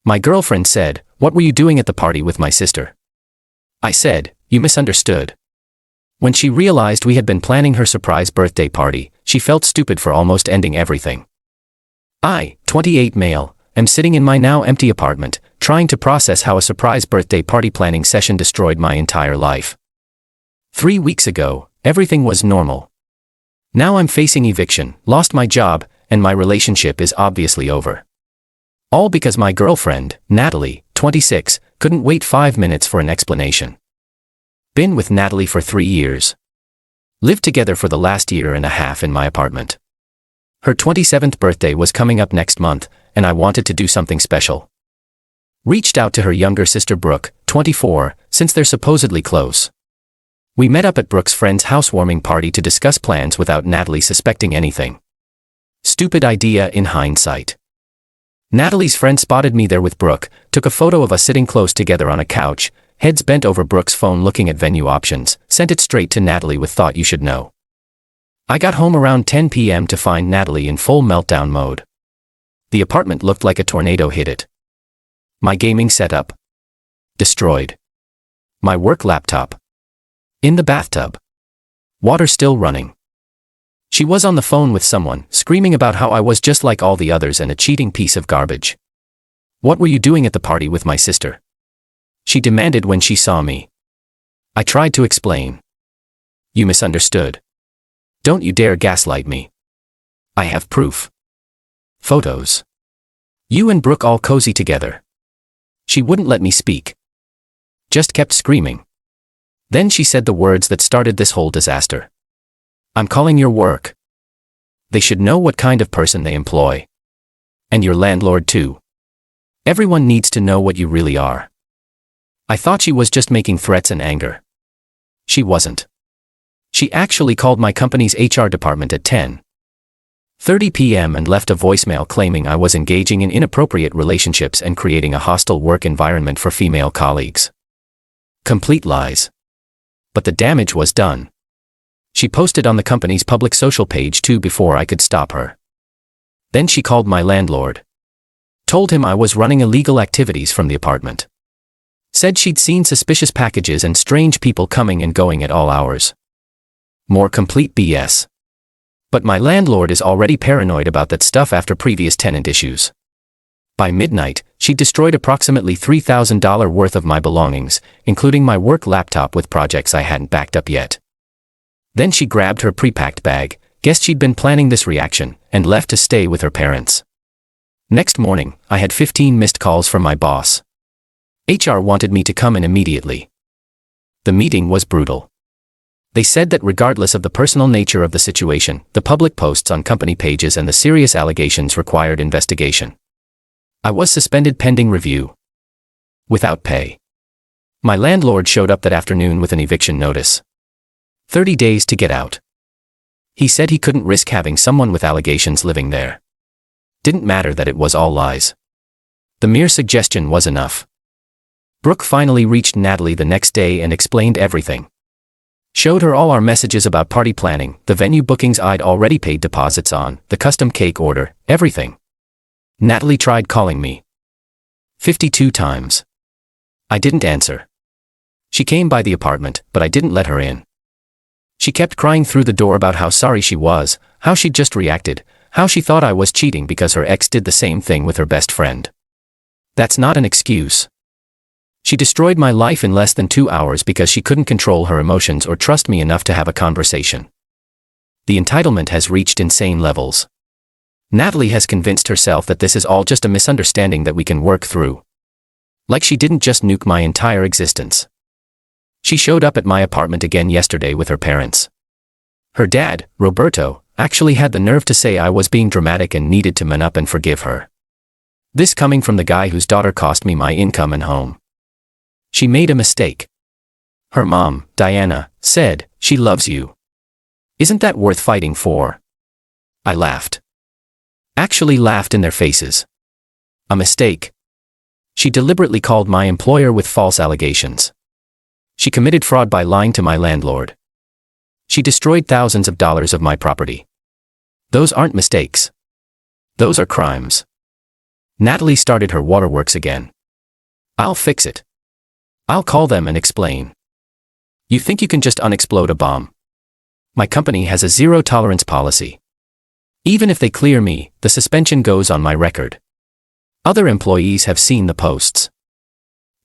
My girlfriend said, "What were you doing at the party with my sister?" I said, "You misunderstood." When she realized we had been planning her surprise birthday party, she felt stupid for almost ending everything. I, 28 male, am sitting in my now empty apartment, trying to process how a surprise birthday party planning session destroyed my entire life. 3 weeks ago, everything was normal. Now I'm facing eviction, lost my job, and my relationship is obviously over. All because my girlfriend, Natalie, 26, couldn't wait 5 minutes for an explanation. Been with Natalie for 3 years. Lived together for the last year and a half in my apartment. Her 27th birthday was coming up next month, and I wanted to do something special. Reached out to her younger sister Brooke, 24, since they're supposedly close. We met up at Brooke's friend's housewarming party to discuss plans without Natalie suspecting anything. Stupid idea in hindsight. Natalie's friend spotted me there with Brooke, took a photo of us sitting close together on a couch, heads bent over Brooke's phone looking at venue options, sent it straight to Natalie with "Thought you should know." I got home around 10 p.m. to find Natalie in full meltdown mode. The apartment looked like a tornado hit it. My gaming setup. Destroyed. My work laptop. In the bathtub. Water still running. She was on the phone with someone, screaming about how I was just like all the others and a cheating piece of garbage. "What were you doing at the party with my sister?" she demanded when she saw me. I tried to explain. "You misunderstood. Don't you dare gaslight me. I have proof. Photos. You and Brooke all cozy together." She wouldn't let me speak. Just kept screaming. Then she said the words that started this whole disaster. "I'm calling your work. They should know what kind of person they employ. And your landlord too. Everyone needs to know what you really are." I thought she was just making threats and anger. She wasn't. She actually called my company's HR department at 10:30 p.m. and left a voicemail claiming I was engaging in inappropriate relationships and creating a hostile work environment for female colleagues. Complete lies. But the damage was done. She posted on the company's public social page too before I could stop her. Then she called my landlord. Told him I was running illegal activities from the apartment. Said she'd seen suspicious packages and strange people coming and going at all hours. More complete BS. But my landlord is already paranoid about that stuff after previous tenant issues. By midnight, she destroyed approximately $3,000 worth of my belongings, including my work laptop with projects I hadn't backed up yet. Then she grabbed her pre-packed bag, guessed she'd been planning this reaction, and left to stay with her parents. Next morning, I had 15 missed calls from my boss. HR wanted me to come in immediately. The meeting was brutal. They said that regardless of the personal nature of the situation, the public posts on company pages and the serious allegations required investigation. I was suspended pending review. Without pay. My landlord showed up that afternoon with an eviction notice. 30 days to get out. He said he couldn't risk having someone with allegations living there. Didn't matter that it was all lies. The mere suggestion was enough. Brooke finally reached Natalie the next day and explained everything. Showed her all our messages about party planning, the venue bookings I'd already paid deposits on, the custom cake order, everything. Natalie tried calling me 52 times. I didn't answer. She came by the apartment, but I didn't let her in. She kept crying through the door about how sorry she was, how she'd just reacted, how she thought I was cheating because her ex did the same thing with her best friend. That's not an excuse. She destroyed my life in less than 2 hours because she couldn't control her emotions or trust me enough to have a conversation. The entitlement has reached insane levels. Natalie has convinced herself that this is all just a misunderstanding that we can work through. Like she didn't just nuke my entire existence. She showed up at my apartment again yesterday with her parents. Her dad, Roberto, actually had the nerve to say I was being dramatic and needed to man up and forgive her. This coming from the guy whose daughter cost me my income and home. She made a mistake. Her mom, Diana, said, "She loves you. Isn't that worth fighting for?" I laughed. Actually laughed in their faces. A mistake. She deliberately called my employer with false allegations. She committed fraud by lying to my landlord. She destroyed thousands of dollars of my property. Those aren't mistakes. Those are crimes. Natalie started her waterworks again. I'll fix it. I'll call them and explain. You think you can just unexplode a bomb? My company has a zero-tolerance policy. Even if they clear me, the suspension goes on my record. Other employees have seen the posts.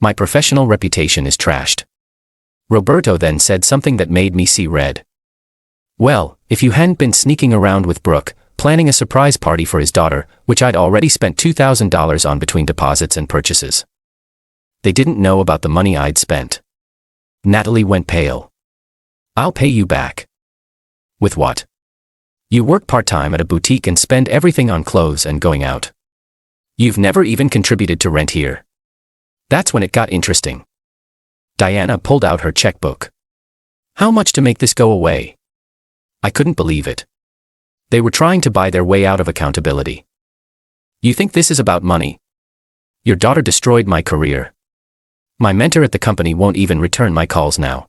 My professional reputation is trashed. Roberto then said something that made me see red. Well, if you hadn't been sneaking around with Brooke, planning a surprise party for his daughter, which I'd already spent $2,000 on between deposits and purchases. They didn't know about the money I'd spent. Natalie went pale. I'll pay you back. With what? You work part-time at a boutique and spend everything on clothes and going out. You've never even contributed to rent here. That's when it got interesting. Diana pulled out her checkbook. How much to make this go away? I couldn't believe it. They were trying to buy their way out of accountability. You think this is about money? Your daughter destroyed my career. My mentor at the company won't even return my calls now.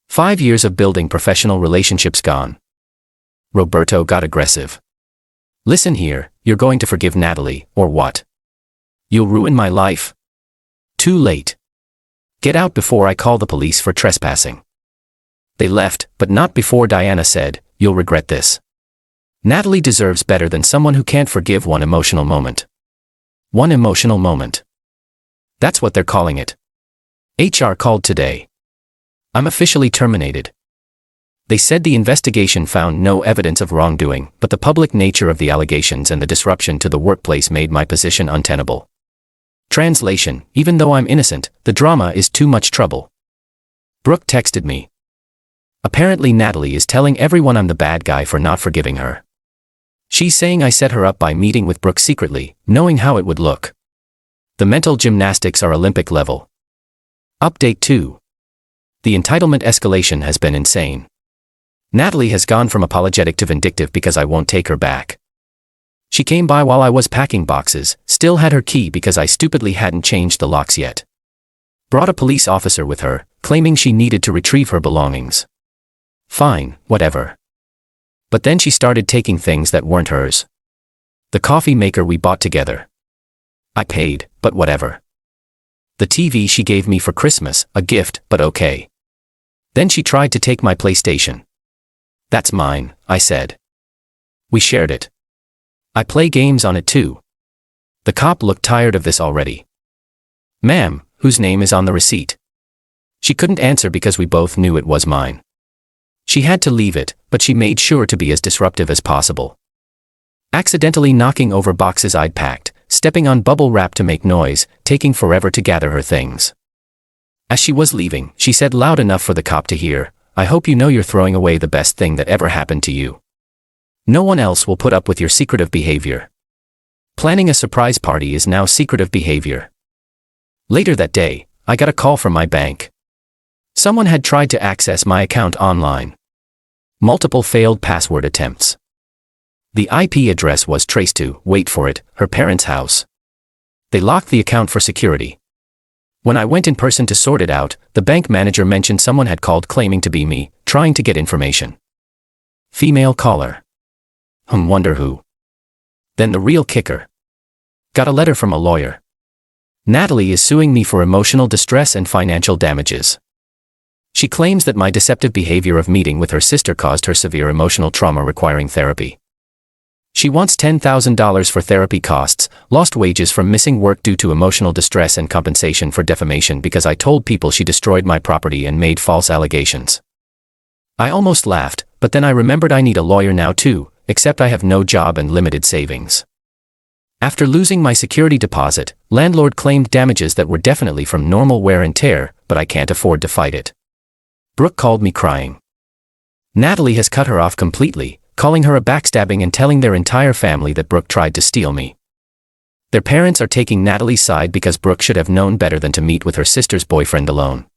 5 years of building professional relationships gone. Roberto got aggressive. Listen here, you're going to forgive Natalie, or what? You'll ruin my life. Too late. Get out before I call the police for trespassing. They left, but not before Diana said, you'll regret this. Natalie deserves better than someone who can't forgive one emotional moment. One emotional moment. That's what they're calling it. HR called today. I'm officially terminated. They said the investigation found no evidence of wrongdoing, but the public nature of the allegations and the disruption to the workplace made my position untenable. Translation, even though I'm innocent, the drama is too much trouble. Brooke texted me. Apparently Natalie is telling everyone I'm the bad guy for not forgiving her. She's saying I set her up by meeting with Brooke secretly, knowing how it would look. The mental gymnastics are Olympic level. Update 2. The entitlement escalation has been insane. Natalie has gone from apologetic to vindictive because I won't take her back. She came by while I was packing boxes, still had her key because I stupidly hadn't changed the locks yet. Brought a police officer with her, claiming she needed to retrieve her belongings. Fine, whatever. But then she started taking things that weren't hers. The coffee maker we bought together. I paid, but whatever. The TV she gave me for Christmas, a gift, but okay. Then she tried to take my PlayStation. That's mine, I said. We shared it. I play games on it too. The cop looked tired of this already. Ma'am, whose name is on the receipt? She couldn't answer because we both knew it was mine. She had to leave it, but she made sure to be as disruptive as possible. Accidentally knocking over boxes I'd packed, stepping on bubble wrap to make noise, taking forever to gather her things. As she was leaving, she said loud enough for the cop to hear, I hope you know you're throwing away the best thing that ever happened to you. No one else will put up with your secretive behavior. Planning a surprise party is now secretive behavior. Later that day, I got a call from my bank. Someone had tried to access my account online. Multiple failed password attempts. The IP address was traced to, wait for it, her parents' house. They locked the account for security. When I went in person to sort it out, the bank manager mentioned someone had called claiming to be me, trying to get information. Female caller. Wonder who. Then the real kicker. Got a letter from a lawyer. Natalie is suing me for emotional distress and financial damages. She claims that my deceptive behavior of meeting with her sister caused her severe emotional trauma requiring therapy. She wants $10,000 for therapy costs, lost wages from missing work due to emotional distress and compensation for defamation because I told people she destroyed my property and made false allegations. I almost laughed, but then I remembered I need a lawyer now too, except I have no job and limited savings. After losing my security deposit, landlord claimed damages that were definitely from normal wear and tear, but I can't afford to fight it. Brooke called me crying. Natalie has cut her off completely, calling her a backstabbing and telling their entire family that Brooke tried to steal me. Their parents are taking Natalie's side because Brooke should have known better than to meet with her sister's boyfriend alone.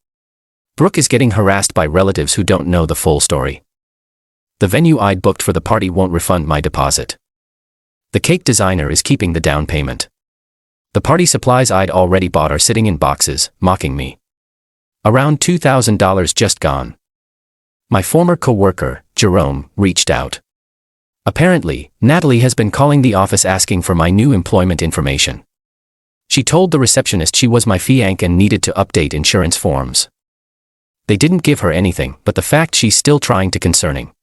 Brooke is getting harassed by relatives who don't know the full story. The venue I'd booked for the party won't refund my deposit. The cake designer is keeping the down payment. The party supplies I'd already bought are sitting in boxes, mocking me. Around $2,000 just gone. My former co-worker, Jerome, reached out. Apparently, Natalie has been calling the office asking for my new employment information. She told the receptionist she was my fiancé and needed to update insurance forms. They didn't give her anything, but the fact she's still trying to concerning.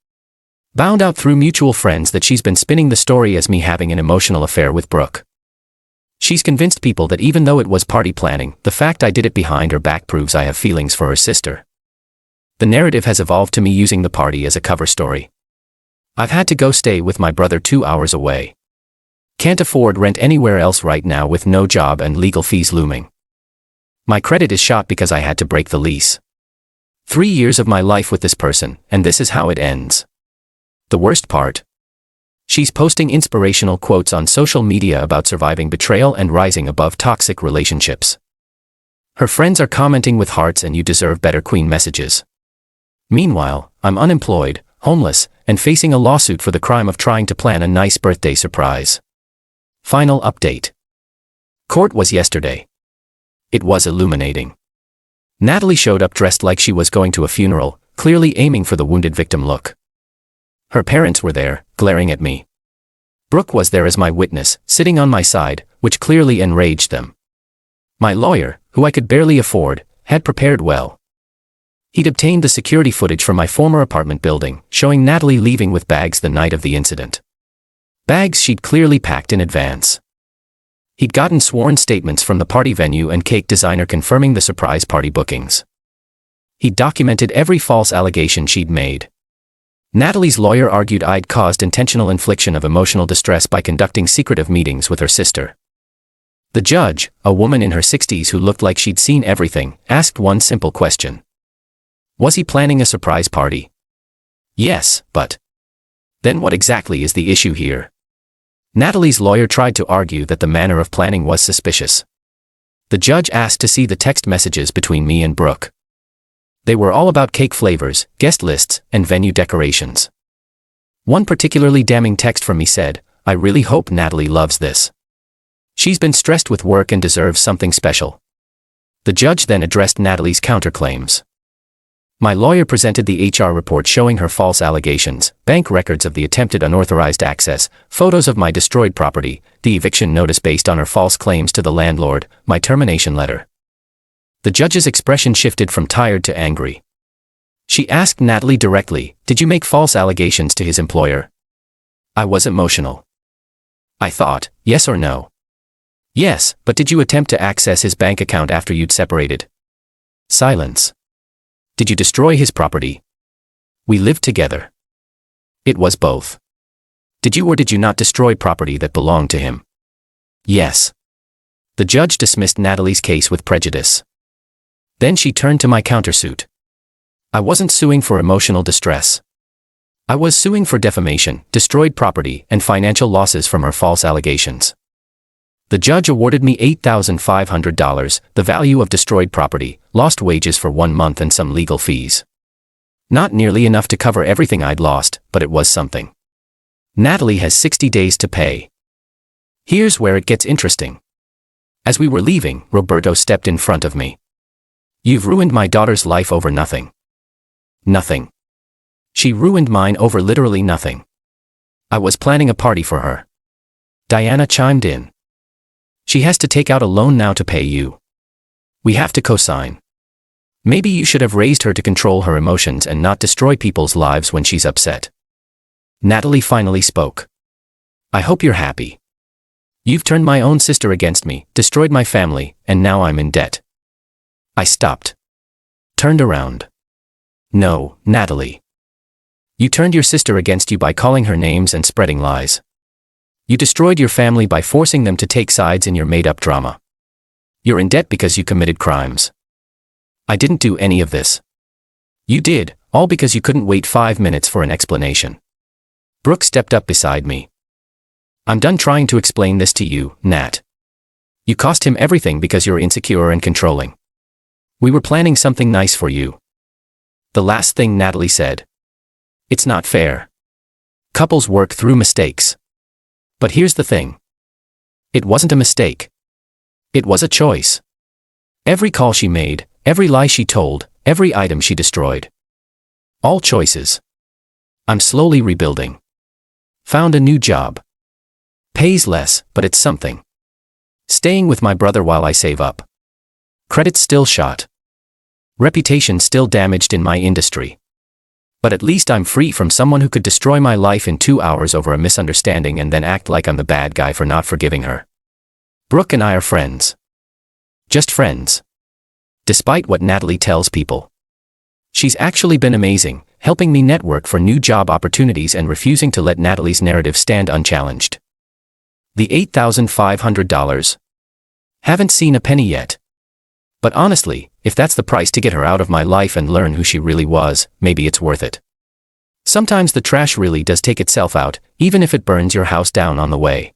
Bound out through mutual friends that she's been spinning the story as me having an emotional affair with Brooke. She's convinced people that even though it was party planning, the fact I did it behind her back proves I have feelings for her sister. The narrative has evolved to me using the party as a cover story. I've had to go stay with my brother 2 hours away. Can't afford rent anywhere else right now with no job and legal fees looming. My credit is shot because I had to break the lease. 3 years of my life with this person, and this is how it ends. The worst part? She's posting inspirational quotes on social media about surviving betrayal and rising above toxic relationships. Her friends are commenting with hearts and "you deserve better" queen messages. Meanwhile, I'm unemployed, homeless, and facing a lawsuit for the crime of trying to plan a nice birthday surprise. Final update. Court was yesterday. It was illuminating. Natalie showed up dressed like she was going to a funeral, clearly aiming for the wounded victim look. Her parents were there, glaring at me. Brooke was there as my witness, sitting on my side, which clearly enraged them. My lawyer, who I could barely afford, had prepared well. He'd obtained the security footage from my former apartment building, showing Natalie leaving with bags the night of the incident. Bags she'd clearly packed in advance. He'd gotten sworn statements from the party venue and cake designer confirming the surprise party bookings. He'd documented every false allegation she'd made. Natalie's lawyer argued I'd caused intentional infliction of emotional distress by conducting secretive meetings with her sister. The judge, a woman in her 60s who looked like she'd seen everything, asked one simple question. Was he planning a surprise party? Yes, but then what exactly is the issue here? Natalie's lawyer tried to argue that the manner of planning was suspicious. The judge asked to see the text messages between me and Brooke. They were all about cake flavors, guest lists, and venue decorations. One particularly damning text from me said, "I really hope Natalie loves this. She's been stressed with work and deserves something special." The judge then addressed Natalie's counterclaims. My lawyer presented the HR report showing her false allegations, bank records of the attempted unauthorized access, photos of my destroyed property, the eviction notice based on her false claims to the landlord, my termination letter. The judge's expression shifted from tired to angry. She asked Natalie directly, "Did you make false allegations to his employer?" I was emotional. I thought, yes or no? Yes, but did you attempt to access his bank account after you'd separated? Silence. Did you destroy his property? We lived together. It was both. Did you or did you not destroy property that belonged to him? Yes. The judge dismissed Natalie's case with prejudice. Then she turned to my countersuit. I wasn't suing for emotional distress. I was suing for defamation, destroyed property, and financial losses from her false allegations. The judge awarded me $8,500, the value of destroyed property, lost wages for 1 month and some legal fees. Not nearly enough to cover everything I'd lost, but it was something. Natalie has 60 days to pay. Here's where it gets interesting. As we were leaving, Roberto stepped in front of me. "You've ruined my daughter's life over nothing." Nothing. She ruined mine over literally nothing. I was planning a party for her. Diana chimed in. "She has to take out a loan now to pay you. We have to co-sign. Maybe you should have raised her to control her emotions and not destroy people's lives when she's upset." Natalie finally spoke. "I hope you're happy. You've turned my own sister against me, destroyed my family, and now I'm in debt." I stopped. Turned around. "No, Natalie. You turned your sister against you by calling her names and spreading lies. You destroyed your family by forcing them to take sides in your made-up drama. You're in debt because you committed crimes. I didn't do any of this. You did, all because you couldn't wait 5 minutes for an explanation." Brooke stepped up beside me. "I'm done trying to explain this to you, Nat. You cost him everything because you're insecure and controlling. We were planning something nice for you." The last thing Natalie said. "It's not fair. Couples work through mistakes. But here's the thing. It wasn't a mistake. It was a choice. Every call she made, every lie she told, every item she destroyed. All choices. I'm slowly rebuilding. Found a new job. Pays less, but it's something. Staying with my brother while I save up. Credit still shot. Reputation still damaged in my industry. But at least I'm free from someone who could destroy my life in 2 hours over a misunderstanding and then act like I'm the bad guy for not forgiving her. Brooke and I are friends. Just friends. Despite what Natalie tells people. She's actually been amazing, helping me network for new job opportunities and refusing to let Natalie's narrative stand unchallenged. The $8,500. Haven't seen a penny yet. But honestly, if that's the price to get her out of my life and learn who she really was, maybe it's worth it. Sometimes the trash really does take itself out, even if it burns your house down on the way.